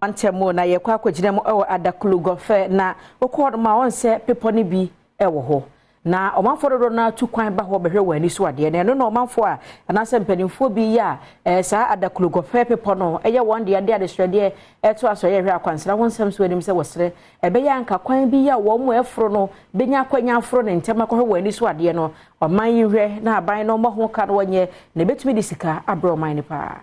Antemo na ye kwa kwagina mo ewo Adaklu Gofe na okọ ma won se pepo ne bi ewo ho na omanfo do na tu kwan ba ho behwe wani so ade na no omanfo a na se mpanimfo bi ya sa Adaklu Gofe pepo no eye won de ade adesrede eto aso ye hwe akwansra won sam so anim se wosre ebe ya nka kwan bi ya wo mo efro no benya kwanya afro ne ntema ko hwe wani so ade no oman yi hwe na aban no mo ho ka no nye na betumi de sika abro man ne pa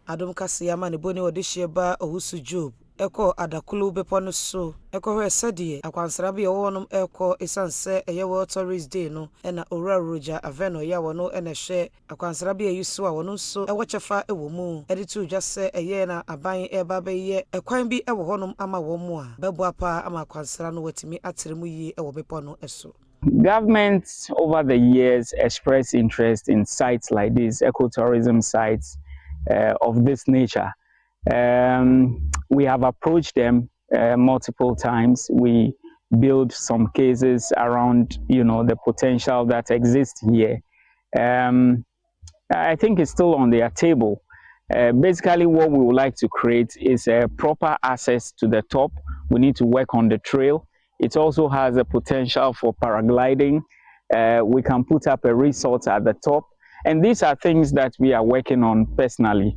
Adom Kasee ama ne boni odihye ba ohusu Job eko Adaklu bepo no so eko hwe sadie akwansra bi yewo nom eko esanse eyewo tourist day no na owura roja aveno ya wono na hwe akwansra bi ayuso a wono so ewo chefa ewo mu editu dwase eye na aban eba be ye ekwan bi ewo honom ama wo mu a bebo apa ama akwansra no watimi ateremu yi ewo bepo no eso. Governments over the years express interest in sites like these ecotourism sites of this nature. We have approached them multiple times. We build some cases around, the potential that exists here. I think it's still on their table. Basically, what we would like to create is a proper access to the top. We need to work on the trail. It also has a potential for paragliding. We can put up a resort at the top. And these are things that we are working on personally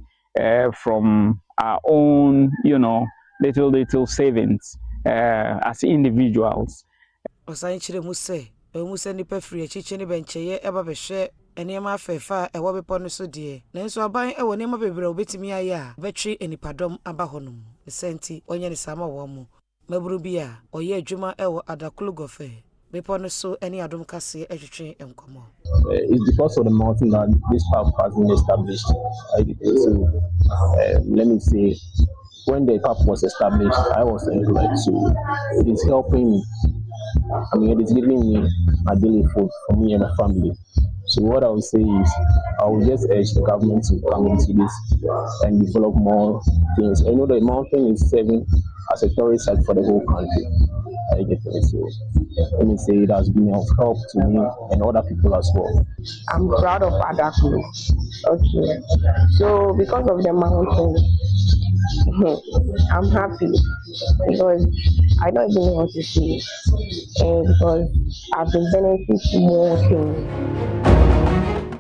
from our own, little savings as individuals. Nipa free chiche ni bencheye eba behwe enema fefa ewo bepo no so de nanso aban ewo nema bebre obetimi aye a betwe enipadom aba honum senti onye ne sama wo mu maburu bia oye adwuma ewo Adaklu Gofe bepo no so eni Adom Kasee etwetwe enkomo. It's because of the mountain that this park has been established. So let me say, when the park was established, I was employed, so it is helping me. It is giving me a daily food for me and my family. So what I would say is, I will just urge the government to come into this and develop more things. I know the mountain is serving as a tourist site for the whole country. So let me say it has been of help to me and other people as well. I'm proud of Adaklu. Okay. So because of the mountain, I'm happy because I don't even know what to say. Because I've been benefiting more things.